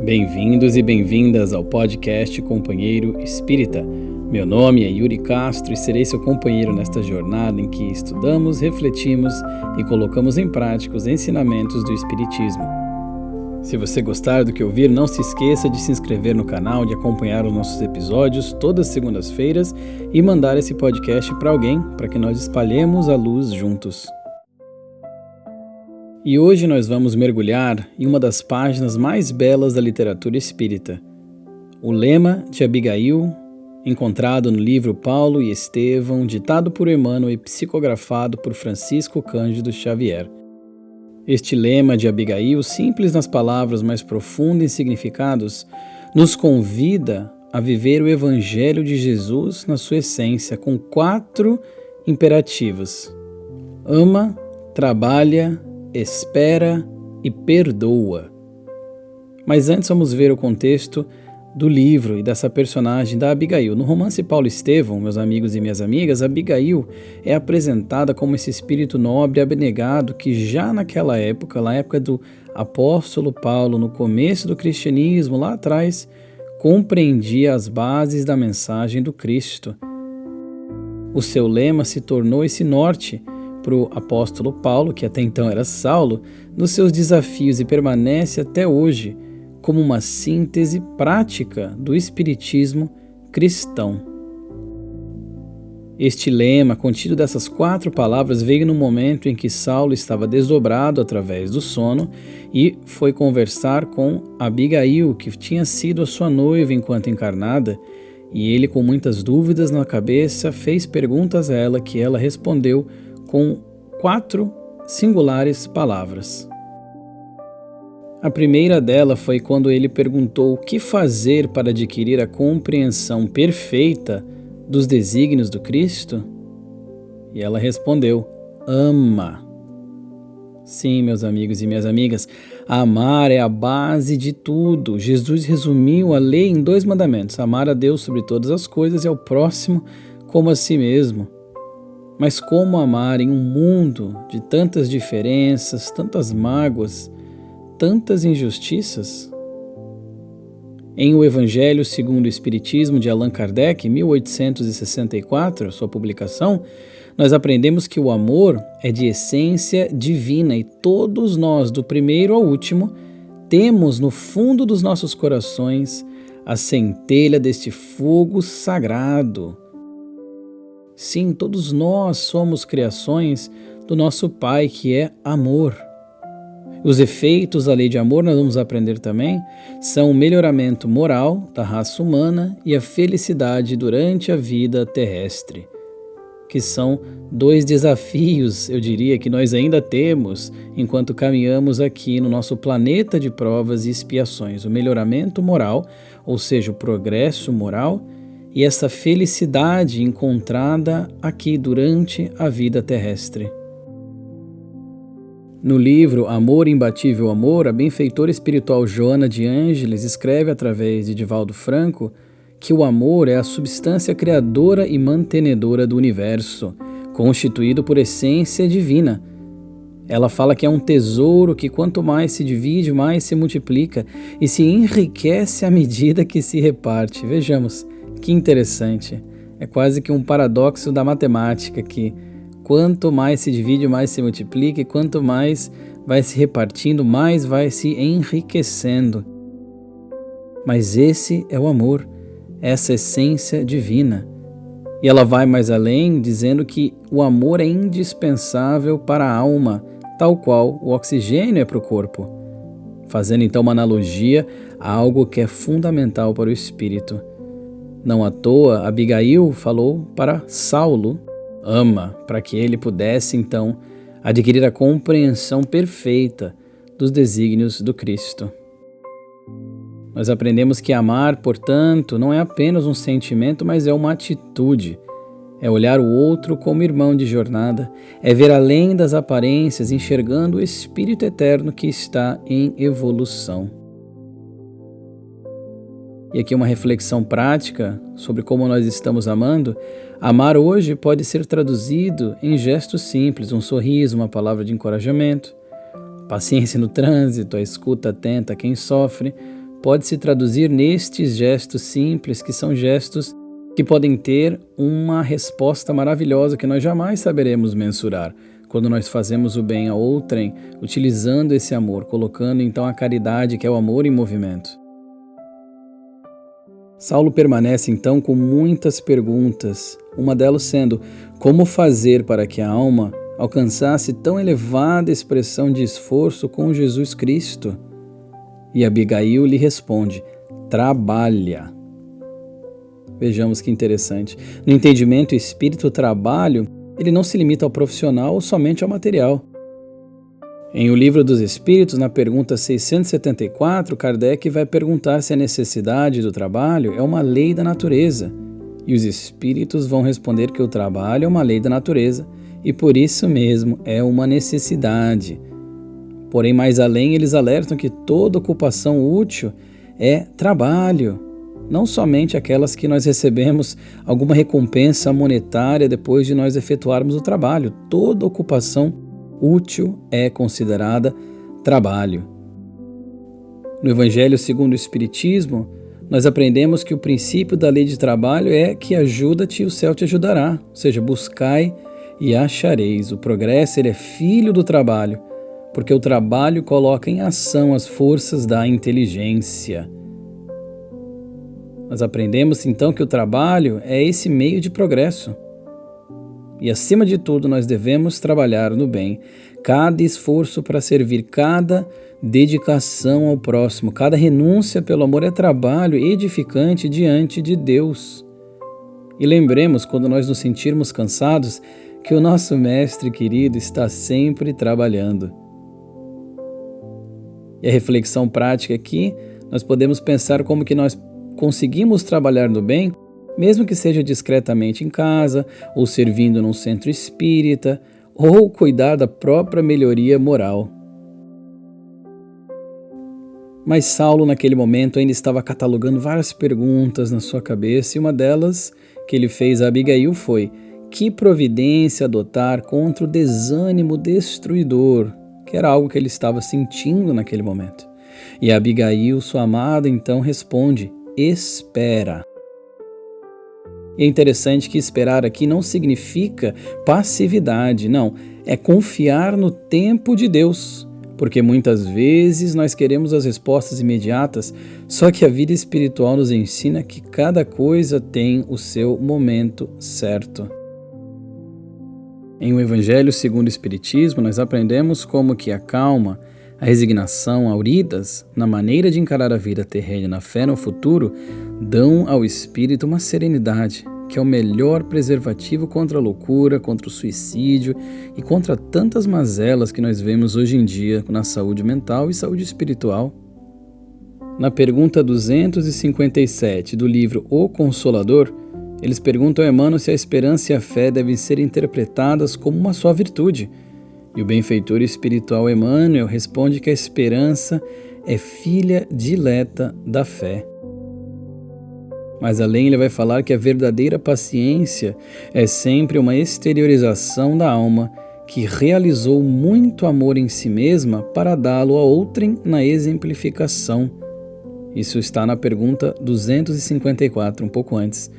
Bem-vindos e bem-vindas ao podcast Companheiro Espírita. Meu nome é Yuri Castro e serei seu companheiro nesta jornada em que estudamos, refletimos e colocamos em prática os ensinamentos do Espiritismo. Se você gostar do que ouvir, não se esqueça de se inscrever no canal, de acompanhar os nossos episódios todas as segundas-feiras e mandar esse podcast para alguém, para que nós espalhemos a luz juntos. E hoje nós vamos mergulhar em uma das páginas mais belas da literatura espírita. O Lema de Abigail, encontrado no livro Paulo e Estevão, ditado por Emmanuel e psicografado por Francisco Cândido Xavier. Este lema de Abigail, simples nas palavras, mas profundo em significados, nos convida a viver o Evangelho de Jesus na sua essência, com 4 imperativos: ama, trabalha, espera e perdoa. Mas antes vamos ver o contexto do livro e dessa personagem da Abigail. No romance Paulo e Estevão, meus amigos e minhas amigas, Abigail é apresentada como esse espírito nobre e abnegado que já naquela época, na época do apóstolo Paulo, no começo do cristianismo, lá atrás, compreendia as bases da mensagem do Cristo. O seu lema se tornou esse norte para o apóstolo Paulo, que até então era Saulo, nos seus desafios e permanece até hoje como uma síntese prática do espiritismo cristão. Este lema, contido dessas 4 palavras, veio no momento em que Saulo estava desdobrado através do sono e foi conversar com Abigail, que tinha sido a sua noiva enquanto encarnada, e ele, com muitas dúvidas na cabeça, fez perguntas a ela que ela respondeu com 4 singulares palavras. A primeira dela foi quando ele perguntou o que fazer para adquirir a compreensão perfeita dos desígnios do Cristo, e ela respondeu: ama. Sim, meus amigos e minhas amigas, amar é a base de tudo. Jesus resumiu a lei em 2 mandamentos: amar a Deus sobre todas as coisas e ao próximo como a si mesmo. Mas como amar em um mundo de tantas diferenças, tantas mágoas, tantas injustiças? Em O Evangelho segundo o Espiritismo, de Allan Kardec, 1864, sua publicação, nós aprendemos que o amor é de essência divina e todos nós, do primeiro ao último, temos no fundo dos nossos corações a centelha deste fogo sagrado. Sim, todos nós somos criações do nosso Pai, que é amor. Os efeitos da lei de amor, nós vamos aprender também, são o melhoramento moral da raça humana e a felicidade durante a vida terrestre, que são 2 desafios, eu diria, que nós ainda temos enquanto caminhamos aqui no nosso planeta de provas e expiações: o melhoramento moral, ou seja, o progresso moral, e essa felicidade encontrada aqui durante a vida terrestre. No livro Amor, Imbatível Amor, a benfeitora espiritual Joana de Ângeles escreve através de Divaldo Franco que o amor é a substância criadora e mantenedora do universo, constituído por essência divina. Ela fala que é um tesouro que quanto mais se divide, mais se multiplica e se enriquece à medida que se reparte. Vejamos, que interessante. É quase que um paradoxo da matemática, que quanto mais se divide, mais se multiplica, e quanto mais vai se repartindo, mais vai se enriquecendo. Mas esse é o amor, essa essência divina. E ela vai mais além, dizendo que o amor é indispensável para a alma, tal qual o oxigênio é para o corpo. Fazendo então uma analogia a algo que é fundamental para o espírito. Não à toa, Abigail falou para Saulo: ama, para que ele pudesse, então, adquirir a compreensão perfeita dos desígnios do Cristo. Nós aprendemos que amar, portanto, não é apenas um sentimento, mas é uma atitude. É olhar o outro como irmão de jornada, é ver além das aparências, enxergando o Espírito eterno que está em evolução. E aqui uma reflexão prática sobre como nós estamos amando. Amar hoje pode ser traduzido em gestos simples: um sorriso, uma palavra de encorajamento, paciência no trânsito, a escuta atenta a quem sofre, pode se traduzir nestes gestos simples, que são gestos que podem ter uma resposta maravilhosa que nós jamais saberemos mensurar. Quando nós fazemos o bem a outrem, utilizando esse amor, colocando então a caridade, que é o amor, em movimento. Saulo permanece então com muitas perguntas, uma delas sendo: como fazer para que a alma alcançasse tão elevada expressão de esforço com Jesus Cristo? E Abigail lhe responde: trabalha. Vejamos que interessante. No entendimento espírita, o trabalho, ele não se limita ao profissional ou somente ao material. Em O Livro dos Espíritos, na pergunta 674, Kardec vai perguntar se a necessidade do trabalho é uma lei da natureza. E os espíritos vão responder que o trabalho é uma lei da natureza e por isso mesmo é uma necessidade. Porém, mais além, eles alertam que toda ocupação útil é trabalho, não somente aquelas que nós recebemos alguma recompensa monetária depois de nós efetuarmos o trabalho. Toda ocupação útil é considerada trabalho. No Evangelho segundo o Espiritismo, nós aprendemos que o princípio da lei de trabalho é que ajuda-te e o céu te ajudará, ou seja, buscai e achareis. O progresso, ele é filho do trabalho, porque o trabalho coloca em ação as forças da inteligência. Nós aprendemos então que o trabalho é esse meio de progresso. E acima de tudo nós devemos trabalhar no bem. Cada esforço para servir, cada dedicação ao próximo, cada renúncia pelo amor é trabalho edificante diante de Deus. E lembremos, quando nós nos sentirmos cansados, que o nosso Mestre querido está sempre trabalhando. E a reflexão prática aqui, nós podemos pensar como que nós conseguimos trabalhar no bem, mesmo que seja discretamente em casa, ou servindo num centro espírita, ou cuidar da própria melhoria moral. Mas Saulo, naquele momento, ainda estava catalogando várias perguntas na sua cabeça, e uma delas que ele fez a Abigail foi: que providência adotar contra o desânimo destruidor, que era algo que ele estava sentindo naquele momento. E a Abigail, sua amada, então responde: espera. E é interessante que esperar aqui não significa passividade, não, é confiar no tempo de Deus, porque muitas vezes nós queremos as respostas imediatas, só que a vida espiritual nos ensina que cada coisa tem o seu momento certo. Em O Evangelho segundo o Espiritismo, nós aprendemos como que a calma, a resignação, auridas na maneira de encarar a vida terrena, na fé no futuro, dão ao espírito uma serenidade, que é o melhor preservativo contra a loucura, contra o suicídio e contra tantas mazelas que nós vemos hoje em dia na saúde mental e saúde espiritual. Na pergunta 257 do livro O Consolador, eles perguntam a Emmanuel se a esperança e a fé devem ser interpretadas como uma só virtude. E o benfeitor espiritual Emmanuel responde que a esperança é filha dileta da fé. Mas além ele vai falar que a verdadeira paciência é sempre uma exteriorização da alma que realizou muito amor em si mesma para dá-lo a outrem na exemplificação. Isso está na pergunta 254, um pouco antes.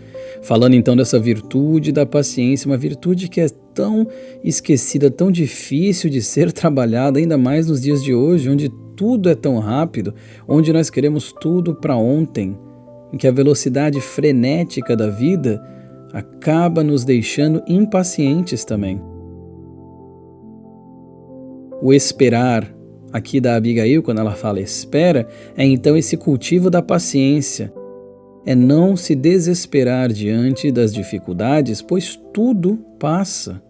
Falando então dessa virtude da paciência, uma virtude que é tão esquecida, tão difícil de ser trabalhada, ainda mais nos dias de hoje, onde tudo é tão rápido, onde nós queremos tudo para ontem, em que a velocidade frenética da vida acaba nos deixando impacientes também. O esperar, aqui da Abigail, quando ela fala espera, é então esse cultivo da paciência, é não se desesperar diante das dificuldades, pois tudo passa.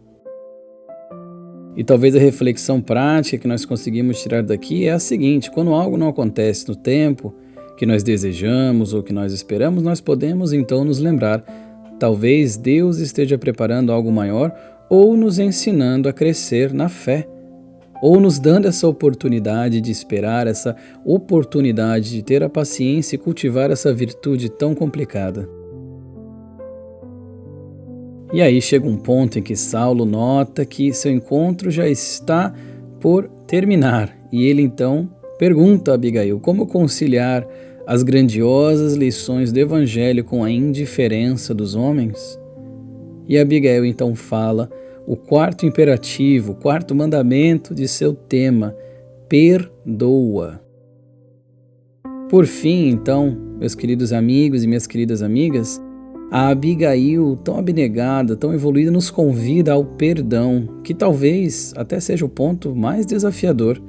E talvez a reflexão prática que nós conseguimos tirar daqui é a seguinte: quando algo não acontece no tempo que nós desejamos ou que nós esperamos, nós podemos então nos lembrar, talvez Deus esteja preparando algo maior ou nos ensinando a crescer na fé, ou nos dando essa oportunidade de esperar, essa oportunidade de ter a paciência e cultivar essa virtude tão complicada. E aí chega um ponto em que Saulo nota que seu encontro já está por terminar, e ele então pergunta a Abigail como conciliar as grandiosas lições do Evangelho com a indiferença dos homens? E Abigail então fala o quarto imperativo, o quarto mandamento de seu tema: perdoa. Por fim, então, meus queridos amigos e minhas queridas amigas, a Abigail, tão abnegada, tão evoluída, nos convida ao perdão, que talvez até seja o ponto mais desafiador.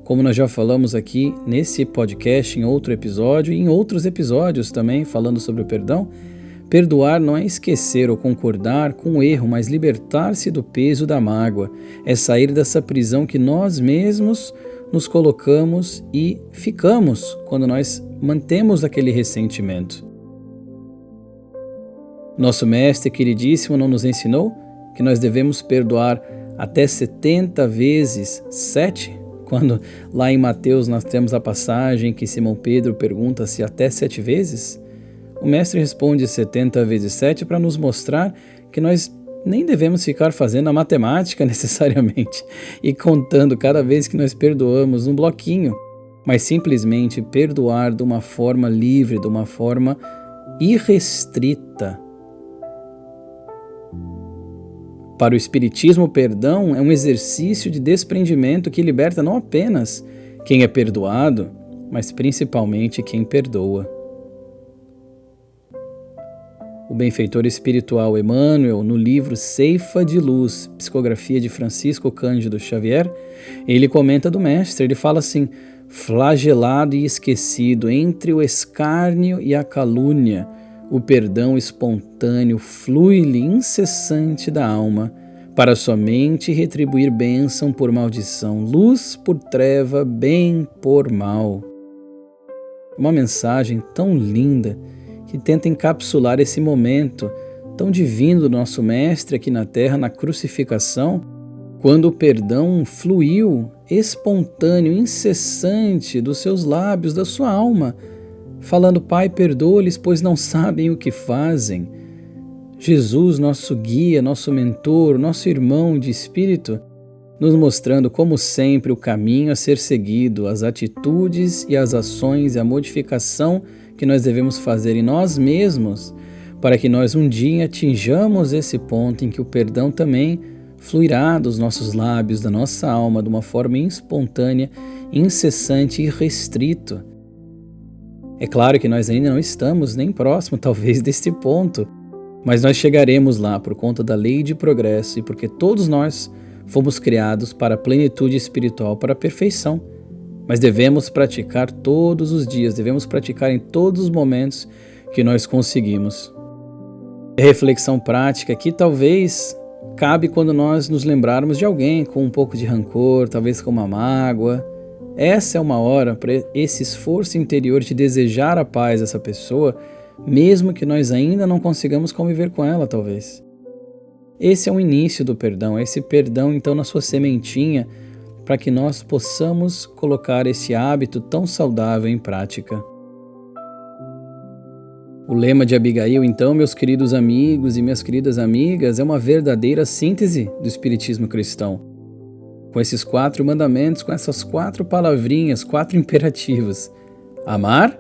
Como nós já falamos aqui nesse podcast, em outro episódio e em outros episódios também falando sobre o perdão, perdoar não é esquecer ou concordar com o erro, mas libertar-se do peso da mágoa, é sair dessa prisão que nós mesmos nos colocamos e ficamos quando nós mantemos aquele ressentimento. Nosso mestre queridíssimo não nos ensinou que nós devemos perdoar até 70 vezes 7? Quando lá em Mateus nós temos a passagem que Simão Pedro pergunta se até 7 vezes, o mestre responde 70 vezes 7 para nos mostrar que nós nem devemos ficar fazendo a matemática necessariamente e contando cada vez que nós perdoamos um bloquinho, mas simplesmente perdoar de uma forma livre, de uma forma irrestrita. Para o Espiritismo, o perdão é um exercício de desprendimento que liberta não apenas quem é perdoado, mas principalmente quem perdoa. O benfeitor espiritual Emmanuel, no livro Ceifa de Luz, psicografia de Francisco Cândido Xavier, ele comenta do mestre, ele fala assim: flagelado e esquecido entre o escárnio e a calúnia, o perdão espontâneo flui-lhe incessante da alma, para somente retribuir bênção por maldição, luz por treva, bem por mal. Uma mensagem tão linda que tenta encapsular esse momento tão divino do nosso Mestre aqui na Terra, na crucificação, quando o perdão fluiu espontâneo, incessante dos seus lábios, da sua alma, falando: Pai, perdoa-lhes, pois não sabem o que fazem. Jesus, nosso guia, nosso mentor, nosso irmão de espírito, nos mostrando, como sempre, o caminho a ser seguido, as atitudes e as ações e a modificação que nós devemos fazer em nós mesmos, para que nós um dia atinjamos esse ponto em que o perdão também fluirá dos nossos lábios, da nossa alma, de uma forma espontânea, incessante e irrestrito. É claro que nós ainda não estamos nem próximo, talvez, deste ponto, mas nós chegaremos lá por conta da lei de progresso e porque todos nós fomos criados para a plenitude espiritual, para a perfeição. Mas devemos praticar todos os dias, devemos praticar em todos os momentos que nós conseguimos. A reflexão prática aqui talvez cabe quando nós nos lembrarmos de alguém com um pouco de rancor, talvez com uma mágoa. Essa é uma hora para esse esforço interior de desejar a paz dessa pessoa, mesmo que nós ainda não consigamos conviver com ela, talvez. Esse é o início do perdão, esse perdão então na sua sementinha, para que nós possamos colocar esse hábito tão saudável em prática. O lema de Abigail, então, meus queridos amigos e minhas queridas amigas, é uma verdadeira síntese do Espiritismo cristão. Com esses 4 mandamentos, com essas 4 palavrinhas, 4 imperativos. Amar,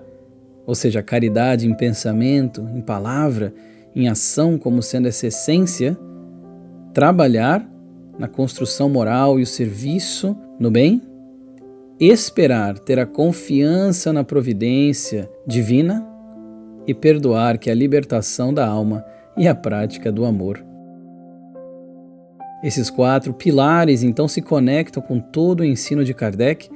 ou seja, a caridade em pensamento, em palavra, em ação, como sendo essa essência. Trabalhar na construção moral e o serviço no bem. Esperar, ter a confiança na providência divina. E perdoar, que é a libertação da alma e a prática do amor. Esses 4 pilares então se conectam com todo o ensino de Kardec,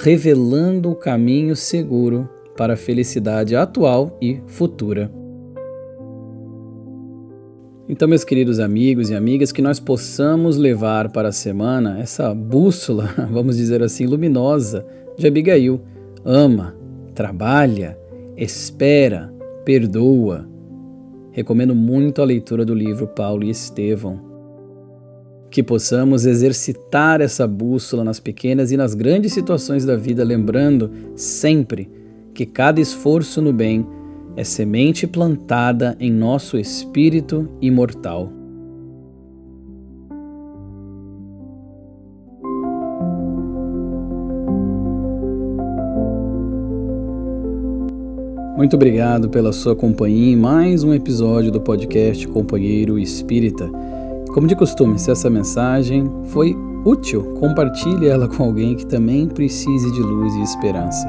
revelando o caminho seguro para a felicidade atual e futura. Então, meus queridos amigos e amigas, que nós possamos levar para a semana essa bússola, vamos dizer assim, luminosa de Abigail. Ama, trabalha, espera, perdoa. Recomendo muito a leitura do livro Paulo e Estevão. Que possamos exercitar essa bússola nas pequenas e nas grandes situações da vida, lembrando sempre que cada esforço no bem é semente plantada em nosso espírito imortal. Muito obrigado pela sua companhia em mais um episódio do podcast Companheiro Espírita. Como de costume, se essa mensagem foi útil, compartilhe ela com alguém que também precise de luz e esperança.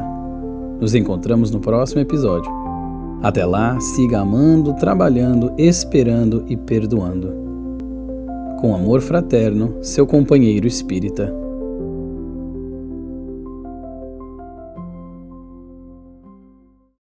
Nos encontramos no próximo episódio. Até lá, siga amando, trabalhando, esperando e perdoando. Com amor fraterno, seu companheiro espírita.